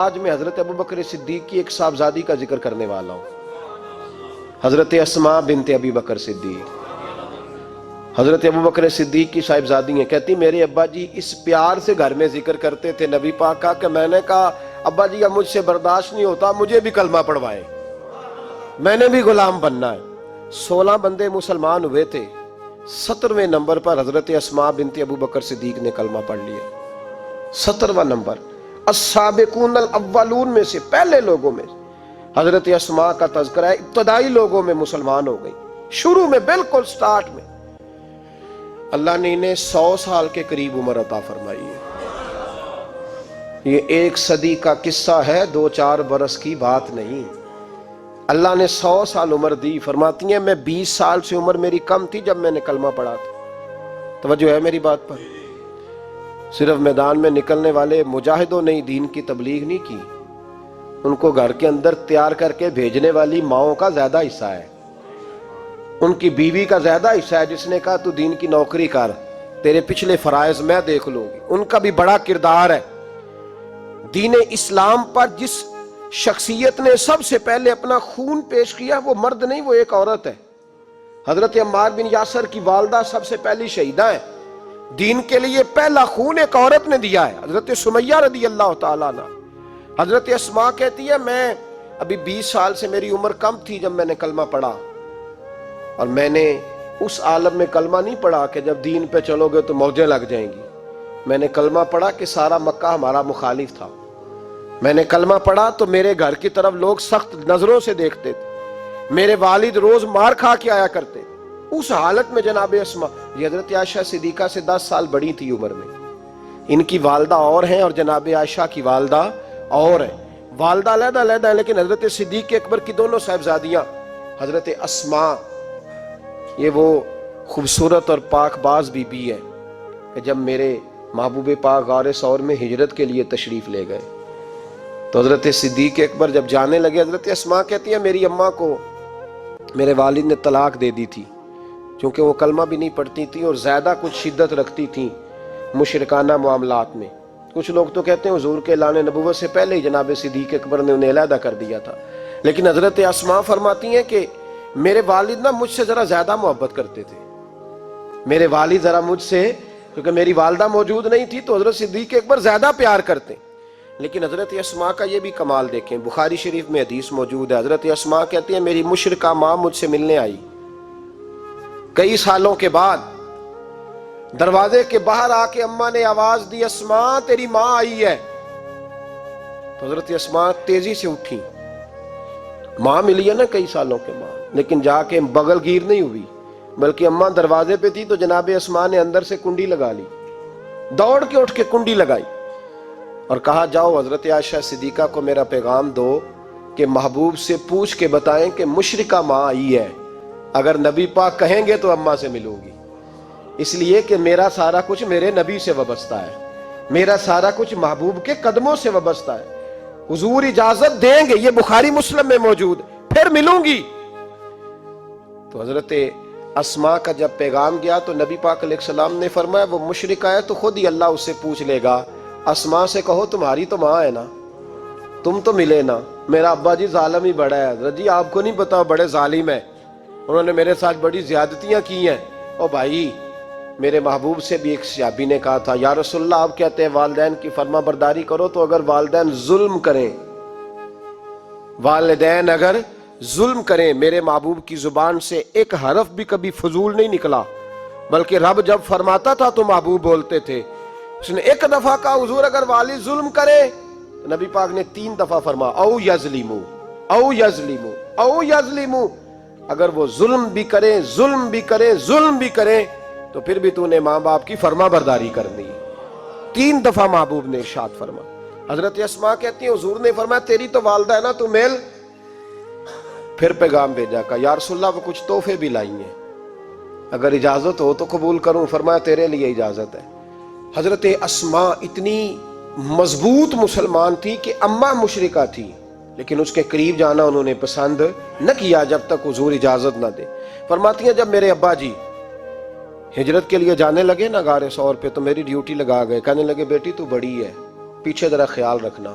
آج میں حضرت ابو بکر صدیق کی ایک صاحبزادی کا ذکر کرنے والا ہوں، حضرت اسماء بنت ابی بکر صدیق۔ حضرت ابو بکر صدیق کی صاحبزادی ہیں، کہتی میرے ابا جی اس پیار سے گھر میں ذکر کرتے تھے نبی پاک کا کہ میں نے کہا ابا جی اب مجھ سے برداشت نہیں ہوتا، مجھے بھی کلمہ پڑھوائیں، میں نے بھی غلام بننا ہے۔ 16 بندے مسلمان ہوئے تھے، 17ویں نمبر پر حضرت اسماء بنت ابو بکر صدیق نے کلمہ پڑھ لیا۔ 17واں نمبر، السابقون الاولون میں سے، پہلے لوگوں میں حضرت اسماء کا تذکرہ ہے، ابتدائی لوگوں میں مسلمان ہو گئی، شروع میں بالکل سٹارٹ میں۔ اللہ نے انہیں 100 سال کے قریب عمر عطا فرمائی ہے۔ یہ 1 صدی کا قصہ ہے، 2-4 برس کی بات نہیں۔ اللہ نے 100 سال عمر دی۔ فرماتی ہیں میں 20 سال سے عمر میری کم تھی جب میں نے کلمہ پڑھا تھا۔ توجہ ہے میری بات پر؟ صرف میدان میں نکلنے والے مجاہدوں نے دین کی تبلیغ نہیں کی، ان کو گھر کے اندر تیار کر کے بھیجنے والی ماؤں کا زیادہ حصہ ہے، ان کی بیوی کا زیادہ حصہ ہے جس نے کہا تو دین کی نوکری کر، تیرے پچھلے فرائض میں دیکھ لوں گی، ان کا بھی بڑا کردار ہے۔ دین اسلام پر جس شخصیت نے سب سے پہلے اپنا خون پیش کیا وہ مرد نہیں، وہ ایک عورت ہے۔ حضرت عمار بن یاسر کی والدہ سب سے پہلی شہیدہ ہے۔ دین کے لیے پہلا خون ایک عورت نے دیا ہے، حضرت سمیہ رضی اللہ تعالیٰ عنہ۔ حضرت اسماء کہتی ہے میں ابھی 20 سال سے میری عمر کم تھی جب میں نے کلمہ پڑھا، اور میں نے اس عالم میں کلمہ نہیں پڑھا کہ جب دین پہ چلو گے تو موجیں لگ جائیں گی۔ میں نے کلمہ پڑھا کہ سارا مکہ ہمارا مخالف تھا، میں نے کلمہ پڑھا تو میرے گھر کی طرف لوگ سخت نظروں سے دیکھتے تھے، میرے والد روز مار کھا کے آیا کرتے۔ اس حالت میں جناب اسماء، یہ حضرت عائشہ صدیقہ سے 10 سال بڑی تھی عمر میں، ان کی والدہ اور ہیں اور جناب عائشہ کی والدہ اور ہیں، والدہ علیحدہ علیحدہ ہیں، لیکن حضرت صدیق اکبر کی دونوں صاحبزادیاں حضرت اسماء، یہ وہ خوبصورت اور پاک باز بی بی ہے کہ جب میرے محبوب پاک غار ثور میں ہجرت کے لیے تشریف لے گئے تو حضرت صدیق اکبر جب جانے لگے، حضرت اسماء کہتی ہیں میری اماں کو میرے والد نے طلاق دے دی تھی، چونکہ وہ کلمہ بھی نہیں پڑھتی تھی اور زیادہ کچھ شدت رکھتی تھیں مشرکانہ معاملات میں۔ کچھ لوگ تو کہتے ہیں حضور کے اعلان نبوت سے پہلے ہی جناب صدیق اکبر نے انہیں علیحدہ کر دیا تھا، لیکن حضرت اسماء فرماتی ہیں کہ میرے والد نا مجھ سے ذرا زیادہ محبت کرتے تھے، میرے والد ذرا مجھ سے، کیونکہ میری والدہ موجود نہیں تھی تو حضرت صدیق اکبر زیادہ پیار کرتے۔ لیکن حضرت اسماء کا یہ بھی کمال دیکھیں، بخاری شریف میں حدیث موجود ہے، حضرت اسماء کہتی ہیں میری مشرکہ ماں مجھ سے ملنے آئی، کئی سالوں کے بعد دروازے کے باہر آ کے اماں نے آواز دی اسماء تیری ماں آئی ہے، تو حضرت اسماء تیزی سے اٹھی، ماں ملی ہے نا کئی سالوں کے بعد، لیکن جا کے بغل گیر نہیں ہوئی، بلکہ اماں دروازے پہ تھی تو جناب اسماء نے اندر سے کنڈی لگا لی، دوڑ کے اٹھ کے کنڈی لگائی اور کہا جاؤ حضرت عائشہ صدیقہ کو میرا پیغام دو کہ محبوب سے پوچھ کے بتائیں کہ مشرکہ ماں آئی ہے، اگر نبی پاک کہیں گے تو اماں سے ملوں گی، اس لیے کہ میرا سارا کچھ میرے نبی سے وابستہ ہے، میرا سارا کچھ محبوب کے قدموں سے وابستہ ہے، حضور اجازت دیں گے، یہ بخاری مسلم میں موجود، پھر ملوں گی۔ تو حضرت اسماء کا جب پیغام گیا تو نبی پاک علیہ السلام نے فرمایا وہ مشرکہ ہے تو خود ہی اللہ اس سے پوچھ لے گا، اسماء سے کہو تمہاری تو ماں ہے نا، تم تو ملے نا، میرا ابا جی ظالم ہی بڑا ہے، حضرت جی آپ کو نہیں پتا بڑے ظالم ہیں، انہوں نے میرے ساتھ بڑی زیادتیاں کی ہیں۔ او بھائی، میرے محبوب سے بھی ایک صحابی نے کہا تھا یا رسول اللہ آپ کہتے ہیں والدین کی فرما برداری کرو، تو اگر والدین ظلم کریں، والدین اگر ظلم کریں، میرے محبوب کی زبان سے ایک حرف بھی کبھی فضول نہیں نکلا، بلکہ رب جب فرماتا تھا تو محبوب بولتے تھے۔ اس نے ایک دفعہ کہا حضور اگر والد ظلم کرے، نبی پاک نے 3 دفعہ فرما او یظلمو او یظلمو او یظلمو، اگر وہ ظلم بھی کریں ظلم بھی کریں ظلم بھی کریں تو پھر بھی تو نے ماں باپ کی فرما برداری کرنی۔ 3 دفعہ محبوب نے ارشاد فرما۔ حضرت اسماء کہتی ہیں حضور نے فرمایا تیری تو والدہ ہے نا، تو میل۔ پھر پیغام بھیجا کہ یا رسول اللہ وہ کچھ تحفے بھی لائی ہیں، اگر اجازت ہو تو قبول کروں، فرمایا تیرے لیے اجازت ہے۔ حضرت اسماء اتنی مضبوط مسلمان تھی کہ اماں مشرکہ تھی، لیکن اس کے قریب جانا انہوں نے پسند نہ کیا جب تک حضور اجازت نہ دے۔ فرماتی ہیں جب میرے ابا جی ہجرت کے لیے جانے لگے نا غار ثور پہ تو میری ڈیوٹی لگا گئے، کہنے لگے بیٹی تو بڑی ہے، پیچھے ذرا خیال رکھنا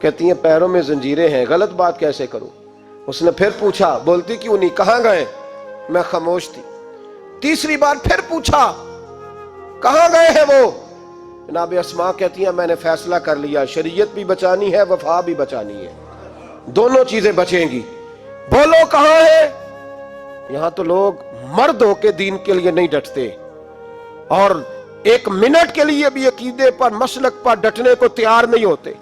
کہتی ہیں پیروں میں زنجیریں ہیں، غلط بات کیسے کروں؟ اس نے پھر پوچھا، بولتی کیوں نہیں، کہاں گئے؟ میں خاموش تھی۔ تیسری بار پھر پوچھا، کہاں گئے ہیں وہ؟ جناب اسماء کہتی ہیں میں نے فیصلہ کر لیا، شریعت بھی بچانی ہے، وفا بھی بچانی ہے، دونوں چیزیں بچیں گی، بولو کہاں ہے؟ یہاں تو لوگ مرد ہو کے دین کے لیے نہیں ڈٹتے، اور ایک منٹ کے لیے بھی عقیدے پر مسلک پر ڈٹنے کو تیار نہیں ہوتے۔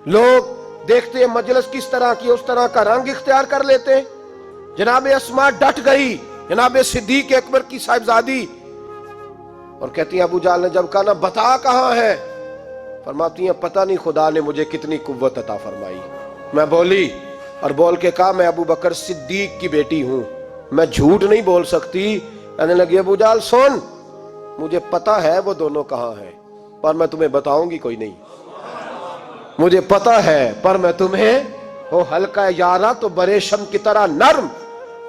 لوگ دیکھتے ہیں مجلس کس طرح کی، اس طرح کا رنگ اختیار کر لیتے ہیں۔ جناب اسماء ڈٹ گئی، جناب صدیق اکبر کی صاحبزادی، اور کہتی ہیں ابو جہل نے جب کہا نا بتا کہاں ہے، فرماتی ہیں پتہ نہیں خدا نے مجھے کتنی قوت عطا فرمائی، میں بولی اور بول کے کہا میں ابو بکر صدیق کی بیٹی ہوں، میں جھوٹ نہیں بول سکتی۔ کہنے لگی ابو جہل سن، مجھے پتا ہے وہ دونوں کہاں ہیں، پر میں تمہیں بتاؤں گی کوئی نہیں، مجھے پتا ہے پر میں تمہیں، ہو ہلکا یارا تو برے شم کی طرح نرم،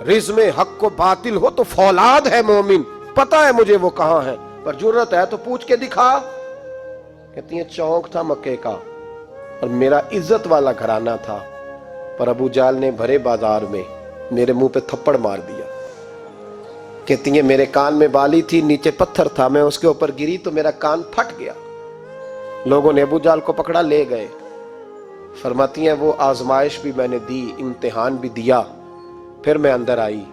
رزم حق کو باطل ہو تو فولاد ہے مومن، پتا ہے مجھے وہ کہاں ہے، پر جرت ہے تو پوچھ کے دکھا۔ کہتی ہیں چونک تھا مکے کا اور میرا عزت والا گھرانہ تھا، پر ابو جہل نے بھرے بازار میں میرے منہ پہ تھپڑ مار دیا۔ کہتی ہیں میرے کان میں بالی تھی، نیچے پتھر تھا، میں اس کے اوپر گری تو میرا کان پھٹ گیا، لوگوں نے ابو جہل کو پکڑا لے گئے۔ فرماتی ہیں وہ آزمائش بھی میں نے دی، امتحان بھی دیا، پھر میں اندر آئی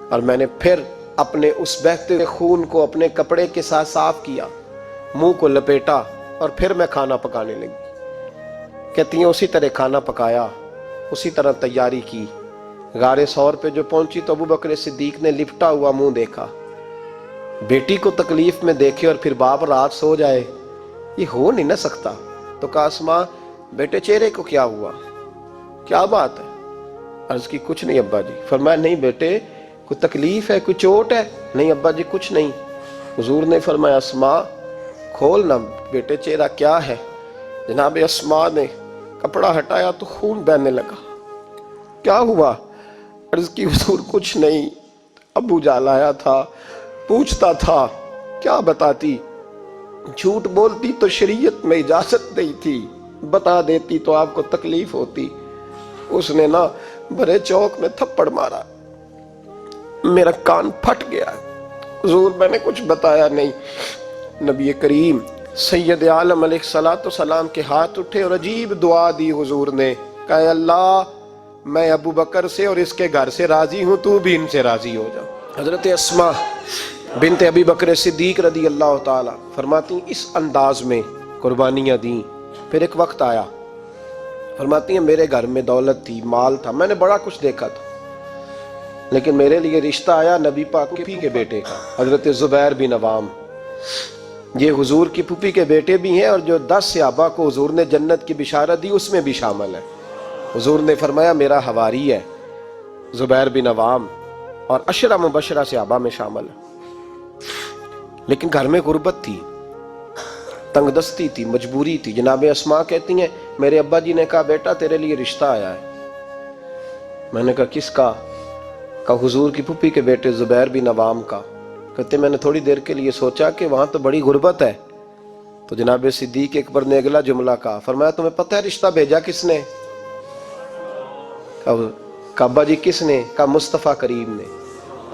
اور میں نے پھر اپنے اس بہتے ہوئے خون کو اپنے کپڑے کے ساتھ صاف کیا، منہ کو لپیٹا اور پھر میں کھانا پکانے لگی۔ کہتی ہیں اسی طرح کھانا پکایا، اسی طرح تیاری کی۔ غار ثور پہ جو پہنچی تو ابو بکر صدیق نے لپٹا ہوا منہ دیکھا، بیٹی کو تکلیف میں دیکھے اور پھر باپ رات سو جائے، یہ ہو نہیں نہ سکتا۔ تو کہا اسماء بیٹے چہرے کو کیا ہوا، کیا بات ہے؟ عرض کی کچھ نہیں ابا جی۔ فرمایا نہیں بیٹے کوئی تکلیف ہے، کوئی چوٹ ہے؟ نہیں ابا جی کچھ نہیں۔ حضور نے فرمایا اسماء کھول نہ بیٹے چہرہ کیا ہے؟ جناب اسماء نے کپڑا ہٹایا تو خون بہنے لگا۔ کیا ہوا؟ عرض کی حضور کچھ نہیں، ابو جہل آیا تھا، پوچھتا تھا، کیا بتاتی؟ جھوٹ بولتی تو شریعت میں اجازت نہیں تھی، بتا دیتی تو آپ کو تکلیف ہوتی۔ اس نے نا بڑے چوک میں تھپڑ مارا، میرا کان پھٹ گیا۔ حضور میں نے کچھ بتایا نہیں۔ نبی کریم سید عالم علیہ الصلوۃ والسلام کے ہاتھ اٹھے اور عجیب دعا دی حضور نے، کہا اللہ میں ابو بکر سے اور اس کے گھر سے راضی ہوں، تو بھی ان سے راضی ہو جا۔ حضرت اسماء بنت ابی بکر صدیق رضی اللہ تعالی فرماتی ہیں اس انداز میں قربانیاں دیں۔ پھر ایک وقت آیا، فرماتی ہیں میرے گھر میں دولت تھی، مال تھا، میں نے بڑا کچھ دیکھا تھا، لیکن میرے لیے رشتہ آیا نبی پاک کی پھوپھی کے بیٹے کا، حضرت زبیر بن عوام۔ یہ حضور کی پھوپھی کے بیٹے بھی ہیں، اور جو 10 صحابہ کو حضور نے جنت کی بشارت دی اس میں بھی شامل ہے۔ حضور نے فرمایا میرا حواری ہے زبیر بن عوام، اور 10 مبشرہ صحابہ میں شامل ہے۔ لیکن گھر میں غربت تھی، تنگ دستی تھی، مجبوری تھی۔ جناب اسماء کہتی ہیں میرے ابا جی نے کہا بیٹا تیرے لیے رشتہ آیا ہے۔ میں نے کہا کس کا؟ کہا حضور کی پھوپھی کے بیٹے زبیر بن عوام کا۔ کہتے میں نے تھوڑی دیر کے لیے سوچا کہ وہاں تو بڑی غربت ہے، تو جناب صدیق اکبر نے اگلا جملہ کہا، فرمایا تمہیں پتہ ہے رشتہ بھیجا کس نے؟ کہا ابا جی کس نے؟ کہا مصطفیٰ کریم نے۔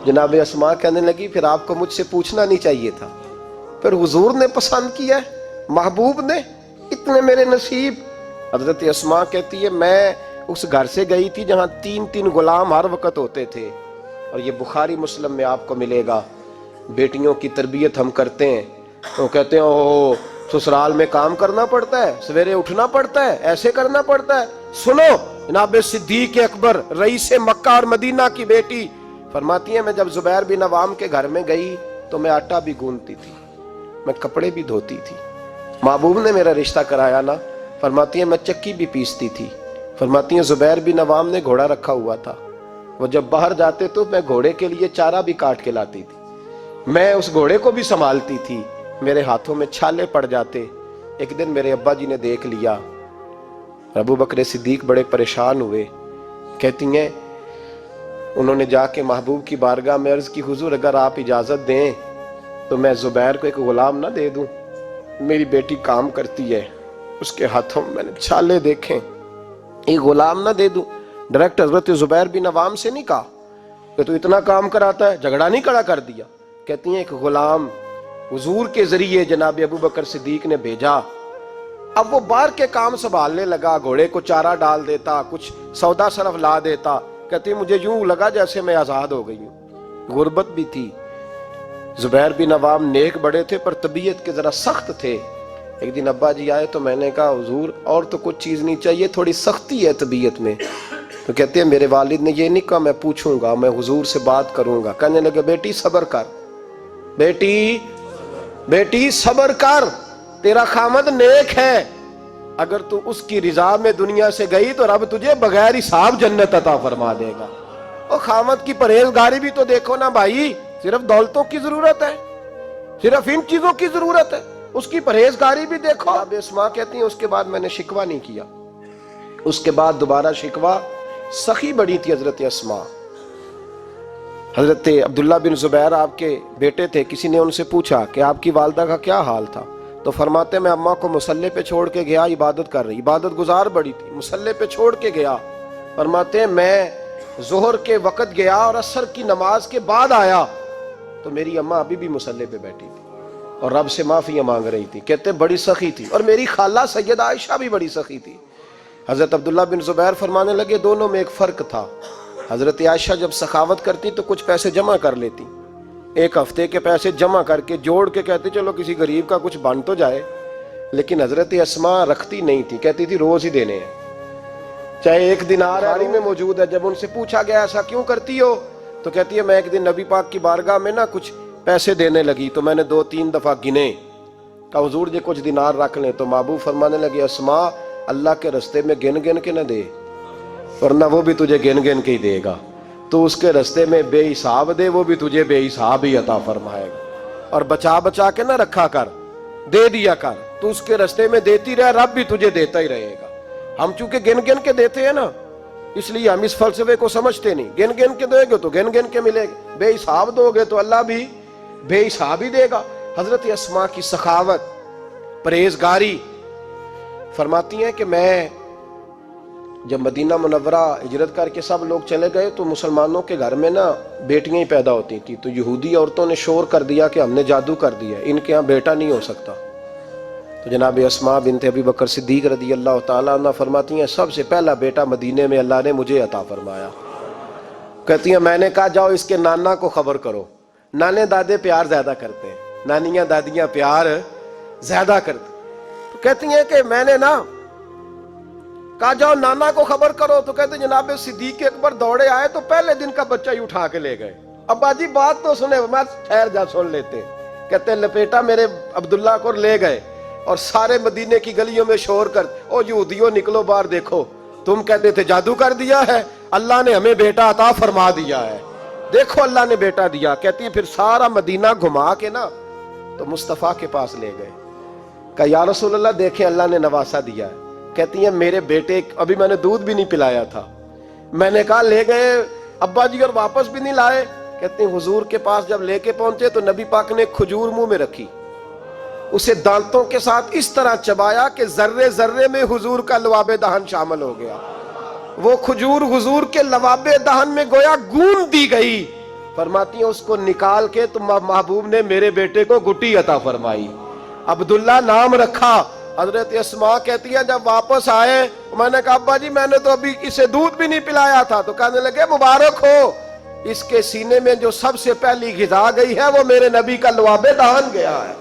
جناب اسماء کہنے لگی پھر آپ کو مجھ سے پوچھنا نہیں چاہیے تھا، پھر حضور نے پسند کیا ہے، محبوب نے، اتنے میرے نصیب۔ حضرت اسماء کہتی ہے میں اس گھر سے گئی تھی جہاں 3 غلام ہر وقت ہوتے تھے، اور یہ بخاری مسلم میں آپ کو ملے گا۔ بیٹیوں کی تربیت ہم کرتے ہیں تو کہتے ہیں اوہ سسرال میں کام کرنا پڑتا ہے، سویرے اٹھنا پڑتا ہے، ایسے کرنا پڑتا ہے۔ سنو جناب صدیق اکبر رئیس مکہ اور مدینہ کی بیٹی فرماتی ہیں میں جب زبیر بن عوام کے گھر میں گئی تو میں آٹا بھی گوندتی تھی، میں کپڑے بھی دھوتی تھی۔ محبوب نے میرا رشتہ کرایا نا، فرماتی ہیں میں چکی بھی پیستی تھی۔ فرماتی ہیں زبیر بن عوام نے گھوڑا رکھا ہوا تھا، وہ جب باہر جاتے تو میں گھوڑے کے لیے چارہ بھی کاٹ کے لاتی تھی، میں اس گھوڑے کو بھی سنبھالتی تھی، میرے ہاتھوں میں چھالے پڑ جاتے۔ ایک دن میرے ابا جی نے دیکھ لیا، ابو بکر صدیق بڑے پریشان ہوئے۔ کہتی ہیں انہوں نے جا کے محبوب کی بارگاہ میں عرض کی حضور اگر آپ اجازت دیں تو میں زبیر کو ایک غلام نہ دے دوں، میری بیٹی کام کرتی ہے، اس کے ہاتھوں میں نے چھالے دیکھیں، ایک غلام نہ دے دوں؟ ڈائریکٹ حضرت زبیر بن عوام سے نہیں کہا کہ تو اتنا کام کراتا ہے، جھگڑا نہیں کھڑا کر دیا. کہتی ہیں ایک غلام حضور کے ذریعے جناب ابو بکر صدیق نے بھیجا. اب وہ باہر کے کام سنبھالنے لگا، گھوڑے کو چارہ ڈال دیتا، کچھ سودا صرف لا دیتا. کہتی مجھے یوں لگا جیسے میں آزاد ہو گئی ہوں. غربت بھی تھی. زبیر بن عوام نیک بڑے تھے پر طبیعت کے ذرا سخت تھے. ایک دن ابا جی آئے تو میں نے کہا حضور اور تو کچھ چیز نہیں چاہیے، تھوڑی سختی ہے طبیعت میں. تو کہتے ہیں میرے والد نے یہ نہیں کہا میں پوچھوں گا، میں حضور سے بات کروں گا. کہنے لگے بیٹی صبر کر، بیٹی صبر کر، تیرا خامد نیک ہے، اگر تو اس کی رضا میں دنیا سے گئی تو رب تجھے بغیر حساب جنت عطا فرما دے گا. اور خامد کی پرہیزگاری بھی تو دیکھو نا بھائی، صرف دولتوں کی ضرورت ہے، صرف ان چیزوں کی ضرورت ہے، اس کی پرہیزگاری بھی دیکھو. اب اسماء کہتی ہیں اس کے بعد میں نے شکوہ نہیں کیا. اس کے بعد دوبارہ شکوہ، سخی بڑی تھی حضرت اسماء. حضرت عبداللہ بن زبیر آپ کے بیٹے تھے. کسی نے ان سے پوچھا کہ آپ کی والدہ کا کیا حال تھا؟ تو فرماتے میں اماں کو مصلی پہ چھوڑ کے گیا، عبادت کر رہی، عبادت گزار بڑی تھی، مصلی پہ چھوڑ کے گیا. فرماتے میں ظہر کے وقت گیا اور عصر کی نماز کے بعد آیا تو میری اماں ابھی بھی مصلی پہ بیٹھی تھی اور رب سے معافیاں مانگ رہی تھی. کہتے بڑی سخی تھی. اور میری خالہ سیدہ عائشہ بھی بڑی سخی تھی. حضرت عبداللہ بن زبیر فرمانے لگے دونوں میں ایک فرق تھا. حضرت عائشہ جب سخاوت کرتی تو کچھ پیسے جمع کر لیتی، ایک ہفتے کے پیسے جمع کر کے جوڑ کے کہتی چلو کسی غریب کا کچھ بن تو جائے. لیکن حضرت اسماء رکھتی نہیں تھی، کہتی تھی روز ہی دینے ہیں، چاہے ایک دینار بخاری میں موجود ہے. جب ان سے پوچھا گیا ایسا کیوں کرتی ہو تو کہتی ہے میں ایک دن نبی پاک کی بارگاہ میں نا کچھ پیسے دینے لگی تو میں نے 2-3 دفعہ گنے، کہا حضور جی کچھ دینار رکھ لیں. تو محبوب فرمانے لگے اسماء اللہ کے رستے میں گن گن کے نہ دے، ورنہ وہ بھی تجھے گن گن کے ہی دے گا. تو اس کے رستے میں بے حساب دے، وہ بھی تجھے بے حساب ہی عطا فرمائے گا. اور بچا بچا کے نہ رکھا کر، دے دیا کر. تو اس کے رستے میں دیتی رہے، رب بھی تجھے دیتا ہی رہے گا. ہم چونکہ گن گن کے دیتے ہیں نا، اس لیے ہم اس فلسفے کو سمجھتے نہیں. گن گن کے دے گے تو گن گن کے ملے گا، بے حساب دو گے تو اللہ بھی بے حساب ہی دے گا. حضرت اسماء کی سخاوت، پرہیزگاری. فرماتی ہیں کہ میں جب مدینہ منورہ ہجرت کر کے سب لوگ چلے گئے تو مسلمانوں کے گھر میں نا بیٹیاں ہی پیدا ہوتی تھیں. تو یہودی عورتوں نے شور کر دیا کہ ہم نے جادو کر دیا، ان کے ہاں بیٹا نہیں ہو سکتا. تو جناب اسماء بنت ابی بکر صدیق رضی اللہ تعالیٰ عنہ فرماتی ہیں سب سے پہلا بیٹا مدینے میں اللہ نے مجھے عطا فرمایا. کہتی ہیں میں نے کہا جاؤ اس کے نانا کو خبر کرو. نانے دادے پیار زیادہ کرتے ہیں، نانیاں دادیاں پیار زیادہ کرتے. تو کہتی ہیں کہ میں نے نا کہا جاؤ نانا کو خبر کرو. تو کہتے ہیں جناب صدیق اکبر دوڑے آئے تو پہلے دن کا بچہ ہی اٹھا کے لے گئے. ابا جی بات تو سنے، میں ٹھہر جا سن لیتے. کہتے ہیں لپیٹا میرے عبداللہ کو لے گئے اور سارے مدینے کی گلیوں میں شور کر او یہودیوں نکلو باہر دیکھو، تم کہتے تھے جادو کر دیا ہے، اللہ نے ہمیں بیٹا عطا فرما دیا ہے، دیکھو اللہ نے بیٹا دیا. کہتی ہے پھر سارا مدینہ گھما کے نا تو مصطفیٰ کے پاس لے گئے. کہا یا رسول اللہ دیکھیں اللہ نے نواسا دیا ہے. کہتی ہیں میرے بیٹے ابھی میں نے دودھ بھی نہیں پلایا تھا. میں نے کہا لے گئے ابا جی اور واپس بھی نہیں لائے. کہتے ہیں حضور کے پاس جب لے کے پہنچے تو نبی پاک نے کھجور منہ میں رکھی، اسے دانتوں کے ساتھ اس طرح چبایا کہ ذرے ذرے میں حضور کا لواب دہن شامل ہو گیا. وہ کھجور حضور کے لواب دہن میں گویا گون دی گئی. فرماتی ہیں اس کو نکال کے تو محبوب نے میرے بیٹے کو گٹی عطا فرمائی، عبداللہ نام رکھا. حضرت اسماء کہتی ہیں جب واپس آئے میں نے کہا ابا جی میں نے تو ابھی اسے دودھ بھی نہیں پلایا تھا. تو کہنے لگے مبارک ہو، اس کے سینے میں جو سب سے پہلی غذا گئی ہے وہ میرے نبی کا لواب دہن گیا ہے.